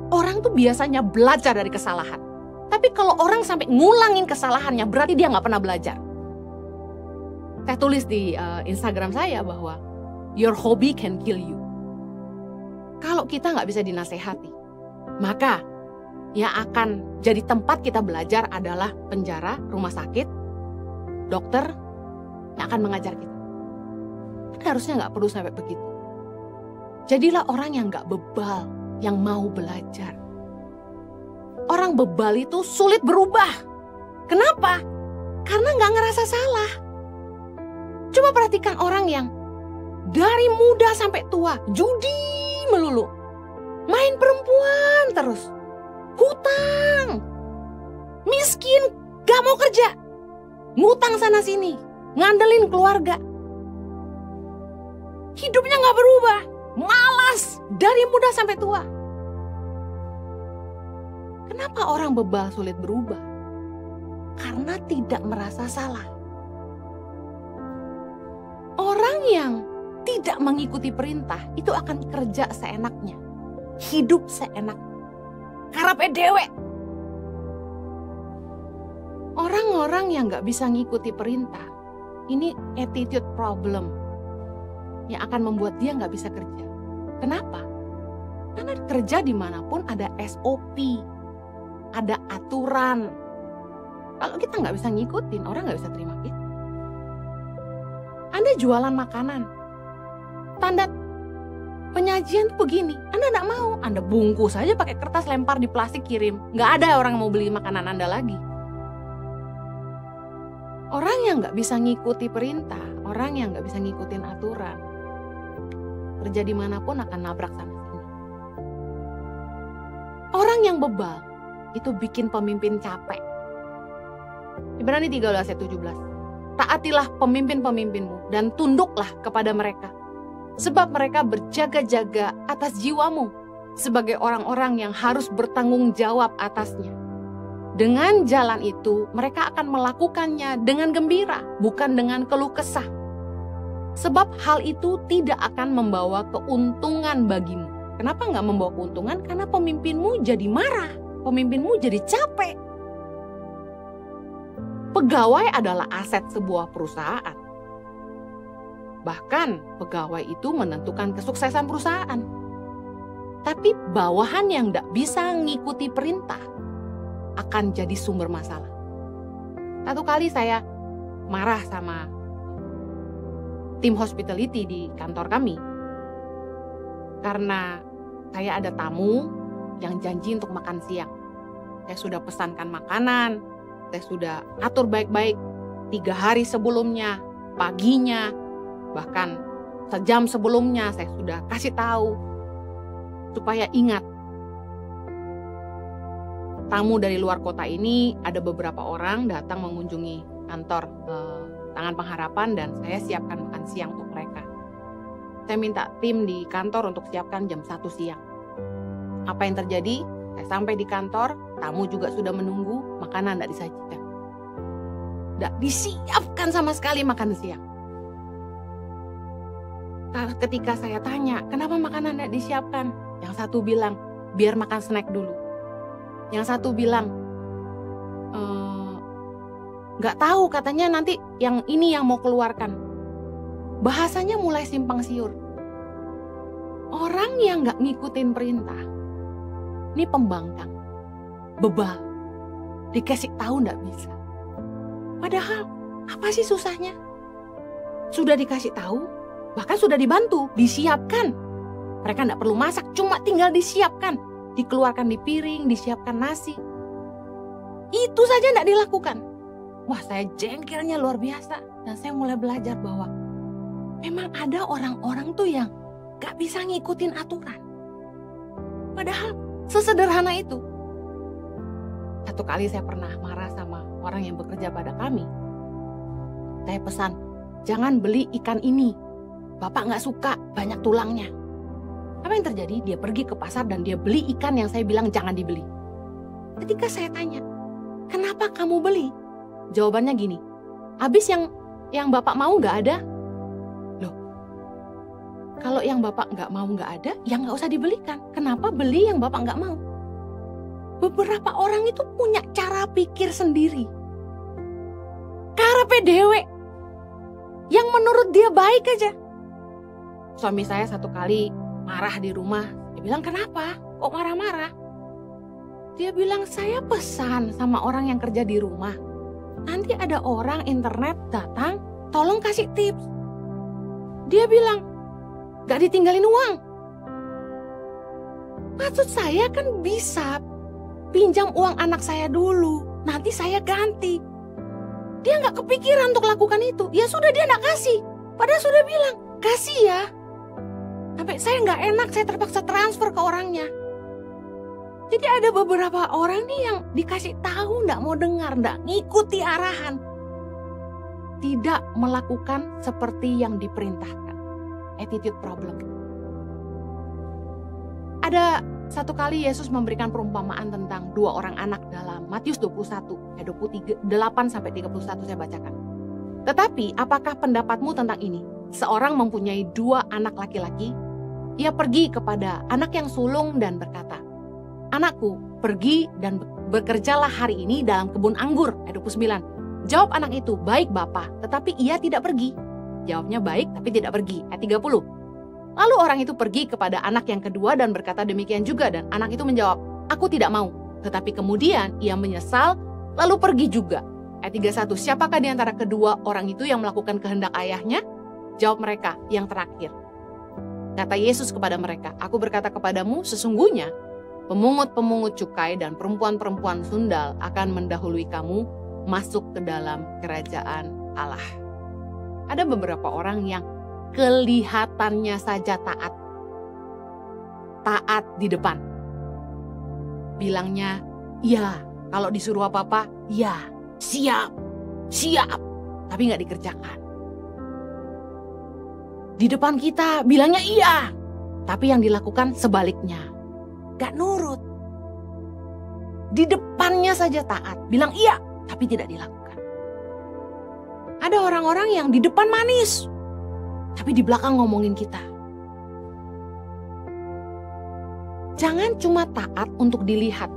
Orang tuh biasanya belajar dari kesalahan. Tapi kalau orang sampai ngulangin kesalahannya, berarti dia nggak pernah belajar. Saya tulis di Instagram saya bahwa your hobby can kill you. Kalau kita nggak bisa dinasehati, maka yang akan jadi tempat kita belajar adalah penjara, rumah sakit, dokter yang akan mengajar kita. Kan harusnya nggak perlu sampai begitu. Jadilah orang yang nggak bebal, yang mau belajar. Orang bebal itu sulit berubah. Kenapa? Karena nggak ngerasa salah. Coba perhatikan orang yang dari muda sampai tua judi melulu, main perempuan terus, hutang, miskin, gak mau kerja, ngutang sana sini, ngandelin keluarga. Hidupnya gak berubah, malas dari muda sampai tua. Kenapa orang bebal sulit berubah? Karena tidak merasa salah. Orang yang tidak mengikuti perintah itu akan kerja seenaknya, hidup seenaknya, karepe dewek. Orang-orang yang gak bisa ngikuti perintah, ini attitude problem yang akan membuat dia gak bisa kerja. Kenapa? Karena kerja dimanapun ada SOP, ada aturan. Kalau kita gak bisa ngikutin, orang gak bisa terima kita. Anda jualan makanan, tanda penyajian tuh begini, Anda gak mau, Anda bungkus aja pakai kertas, lempar di plastik, kirim. Gak ada orang yang mau beli makanan Anda lagi. Orang yang gak bisa ngikuti perintah, orang yang gak bisa ngikutin aturan, kerja dimanapun akan nabrak sana sini. Orang yang bebal itu bikin pemimpin capek. Ibrani 13 ayat 17. Taatilah pemimpin-pemimpinmu dan tunduklah kepada mereka, sebab mereka berjaga-jaga atas jiwamu sebagai orang-orang yang harus bertanggung jawab atasnya. Dengan jalan itu mereka akan melakukannya dengan gembira, bukan dengan keluh kesah. Sebab hal itu tidak akan membawa keuntungan bagimu. Kenapa nggak membawa keuntungan? Karena pemimpinmu jadi marah, pemimpinmu jadi capek. Pegawai adalah aset sebuah perusahaan. Bahkan pegawai itu menentukan kesuksesan perusahaan. Tapi bawahan yang tidak bisa ngikuti perintah akan jadi sumber masalah. Satu kali saya marah sama tim hospitality di kantor kami. Karena saya ada tamu yang janji untuk makan siang. Saya sudah pesankan makanan, saya sudah atur baik-baik 3 hari sebelumnya, paginya, bahkan sejam sebelumnya saya sudah kasih tahu supaya ingat. Tamu dari luar kota ini ada beberapa orang datang mengunjungi kantor Tangan Pengharapan dan saya siapkan makan siang untuk mereka. Saya minta tim di kantor untuk siapkan jam 1 siang. Apa yang terjadi? Saya sampai di kantor, tamu juga sudah menunggu, makanan tidak disajikan. Tidak disiapkan sama sekali makan siang. Ketika saya tanya, kenapa makanan tidak disiapkan? Yang satu bilang, biar makan snack dulu. Yang satu bilang, nggak tahu, katanya nanti yang ini yang mau keluarkan. Bahasanya mulai simpang siur. Orang yang nggak ngikutin perintah, ini pembangkang, bebal, dikasih tahu nggak bisa. Padahal apa sih susahnya? Sudah dikasih tahu, bahkan sudah dibantu, disiapkan. Mereka nggak perlu masak, cuma tinggal disiapkan, dikeluarkan di piring, disiapkan nasi. Itu saja nggak dilakukan. Wah, saya jengkelnya luar biasa dan saya mulai belajar bahwa memang ada orang-orang tuh yang nggak bisa ngikutin aturan. Padahal sesederhana itu. Satu kali saya pernah marah sama orang yang bekerja pada kami. Saya pesan, jangan beli ikan ini. Bapak nggak suka, banyak tulangnya. Apa yang terjadi? Dia pergi ke pasar dan dia beli ikan yang saya bilang jangan dibeli. Ketika saya tanya, kenapa kamu beli? Jawabannya gini, habis yang Bapak mau nggak ada? Loh, kalau yang Bapak nggak mau nggak ada, ya nggak usah dibelikan. Kenapa beli yang Bapak nggak mau? beberapa orang itu punya cara pikir sendiri. Karepe dhewe yang menurut dia baik aja. Suami saya satu kali marah di rumah. Dia bilang, kenapa? Kok marah-marah? Dia bilang, saya pesan sama orang yang kerja di rumah. Nanti ada orang internet datang, tolong kasih tips. Dia bilang, gak ditinggalin uang. Maksud saya kan bisa pinjam uang anak saya dulu, nanti saya ganti. Dia gak kepikiran untuk lakukan itu. Ya sudah, dia gak kasih. Padahal sudah bilang, kasih ya. Sampai saya gak enak, saya terpaksa transfer ke orangnya. Jadi ada beberapa orang nih yang dikasih tahu gak mau dengar, gak ngikuti arahan. Tidak melakukan seperti yang diperintahkan. Attitude problem. Ada satu kali Yesus memberikan perumpamaan tentang dua orang anak dalam Matius 21, 28-31 saya bacakan. Tetapi apakah pendapatmu tentang ini? Seorang mempunyai dua anak laki-laki. Ia pergi kepada anak yang sulung dan berkata, anakku, pergi dan bekerjalah hari ini dalam kebun anggur. Ayat 29. Jawab anak itu, baik Bapa, tetapi ia tidak pergi. Jawabnya baik tapi tidak pergi. Ayat 30. Lalu orang itu pergi kepada anak yang kedua dan berkata demikian juga. Dan anak itu menjawab, aku tidak mau. Tetapi kemudian ia menyesal lalu pergi juga. Ayat 31. Siapakah di antara kedua orang itu yang melakukan kehendak ayahnya? Jawab mereka, yang terakhir. Kata Yesus kepada mereka, aku berkata kepadamu, sesungguhnya pemungut-pemungut cukai dan perempuan-perempuan sundal akan mendahului kamu masuk ke dalam kerajaan Allah. Ada beberapa orang yang kelihatannya saja taat. Taat di depan. Bilangnya, ya, kalau disuruh apa-apa, ya, siap, tapi nggak dikerjakan. Di depan kita bilangnya iya, tapi yang dilakukan sebaliknya. Gak nurut. Di depannya saja taat, bilang iya, tapi tidak dilakukan. Ada orang-orang yang di depan manis, tapi di belakang ngomongin kita. Jangan cuma taat untuk dilihat.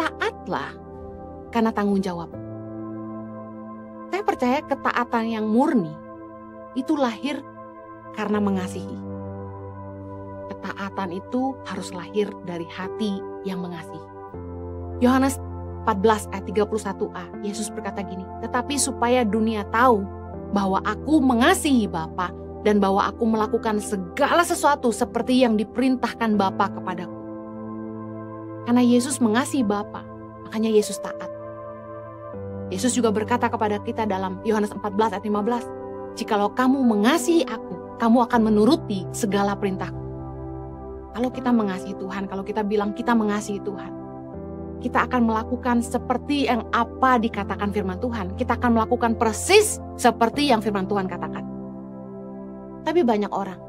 Taatlah karena tanggung jawab. Saya percaya ketaatan yang murni itu lahir karena mengasihi. Ketaatan itu harus lahir dari hati yang mengasihi. Yohanes 14 ayat 31a, Yesus berkata gini, tetapi supaya dunia tahu bahwa aku mengasihi Bapa dan bahwa aku melakukan segala sesuatu seperti yang diperintahkan Bapa kepadaku. Karena Yesus mengasihi Bapa, makanya Yesus taat. Yesus juga berkata kepada kita dalam Yohanes 14 ayat 15, jikalau kamu mengasihi aku, kamu akan menuruti segala perintahku. Kalau kita mengasihi Tuhan, kalau kita bilang kita mengasihi Tuhan, kita akan melakukan seperti yang apa dikatakan firman Tuhan. Kita akan melakukan persis seperti yang firman Tuhan katakan. Tapi banyak orang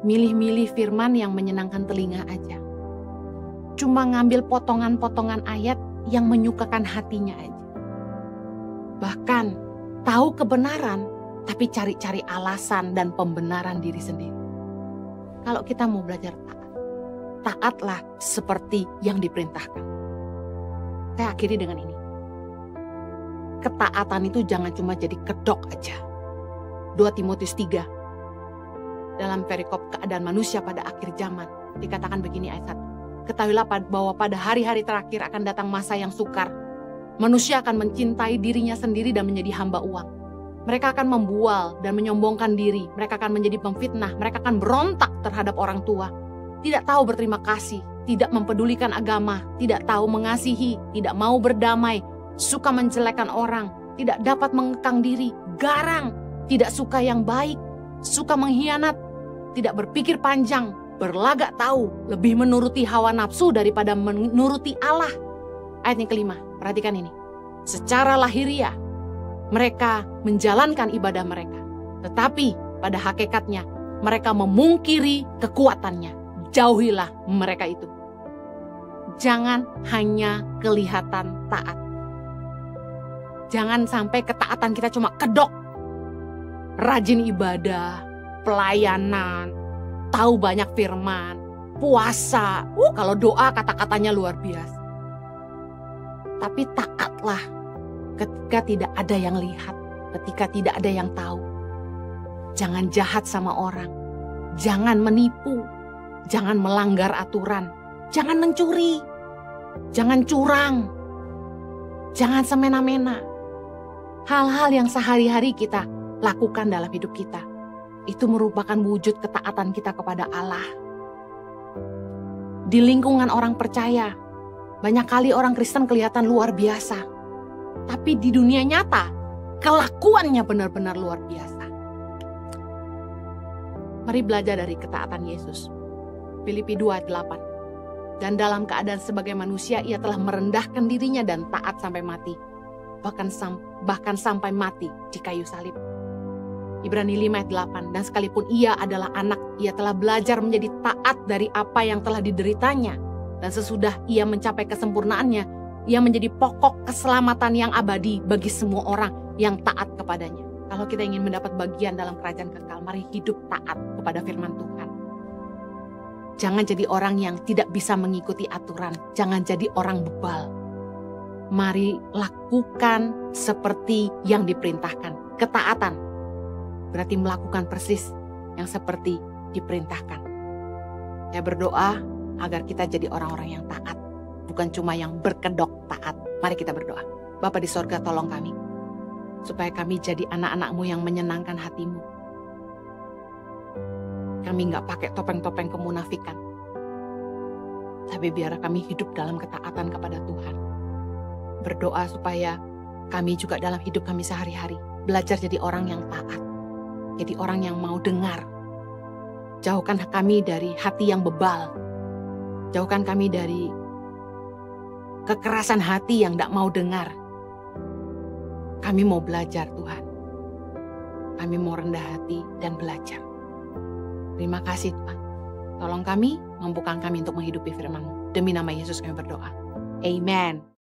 milih-milih firman yang menyenangkan telinga aja. Cuma ngambil potongan-potongan ayat yang menyukakan hatinya aja. Bahkan tahu kebenaran, tapi cari-cari alasan dan pembenaran diri sendiri. Kalau kita mau belajar taat, taatlah seperti yang diperintahkan. Saya akhiri dengan ini. Ketaatan itu jangan cuma jadi kedok aja. 2 Timotius 3. Dalam perikop keadaan manusia pada akhir zaman, dikatakan begini ayat 1. Ketahuilah bahwa pada hari-hari terakhir akan datang masa yang sukar. Manusia akan mencintai dirinya sendiri dan menjadi hamba uang. Mereka akan membual dan menyombongkan diri. Mereka akan menjadi pemfitnah. Mereka akan berontak terhadap orang tua. Tidak tahu berterima kasih. Tidak mempedulikan agama. Tidak tahu mengasihi. Tidak mau berdamai. Suka menjelekkan orang. Tidak dapat mengekang diri. Garang. Tidak suka yang baik. Suka mengkhianat. Tidak berpikir panjang. Berlagak tahu. Lebih menuruti hawa nafsu daripada menuruti Allah. Ayat yang kelima. Perhatikan ini. Secara lahiriah, mereka menjalankan ibadah mereka. Tetapi pada hakikatnya mereka memungkiri kekuatannya. Jauhilah mereka itu. Jangan hanya kelihatan taat. Jangan sampai ketaatan kita cuma kedok. Rajin ibadah, pelayanan, tahu banyak firman, puasa. Kalau doa kata-katanya luar biasa. Tapi taatlah ketika tidak ada yang lihat, ketika tidak ada yang tahu. Jangan jahat sama orang, jangan menipu, jangan melanggar aturan, jangan mencuri, jangan curang, jangan semena-mena. Hal-hal yang sehari-hari kita lakukan dalam hidup kita, itu merupakan wujud ketaatan kita kepada Allah. Di lingkungan orang percaya, banyak kali orang Kristen kelihatan luar biasa. Tapi di dunia nyata, kelakuannya benar-benar luar biasa. Mari belajar dari ketaatan Yesus. Filipi 2:8. Dan dalam keadaan sebagai manusia, ia telah merendahkan dirinya dan taat sampai mati. Bahkan sampai mati di kayu salib. Ibrani 5:8. Dan sekalipun ia adalah anak, ia telah belajar menjadi taat dari apa yang telah dideritanya. Dan sesudah ia mencapai kesempurnaannya, ia menjadi pokok keselamatan yang abadi bagi semua orang yang taat kepadanya. Kalau kita ingin mendapat bagian dalam kerajaan kekal, mari hidup taat kepada firman Tuhan. Jangan jadi orang yang tidak bisa mengikuti aturan. Jangan jadi orang bebal. Mari lakukan seperti yang diperintahkan. Ketaatan berarti melakukan persis yang seperti diperintahkan. Saya berdoa agar kita jadi orang-orang yang taat, bukan cuma yang berkedok taat. Mari kita berdoa. Bapa di sorga, tolong kami, supaya kami jadi anak-anak-Mu yang menyenangkan hati-Mu. Kami gak pakai topeng-topeng kemunafikan, tapi biar kami hidup dalam ketaatan kepada Tuhan. Berdoa supaya kami juga dalam hidup kami sehari-hari belajar jadi orang yang taat, jadi orang yang mau dengar. Jauhkan kami dari hati yang bebal, jauhkan kami dari kekerasan hati yang gak mau dengar. Kami mau belajar Tuhan. Kami mau rendah hati dan belajar. Terima kasih Tuhan. Tolong kami, mampukan kami untuk menghidupi firman-Mu. Demi nama Yesus kami berdoa. Amen.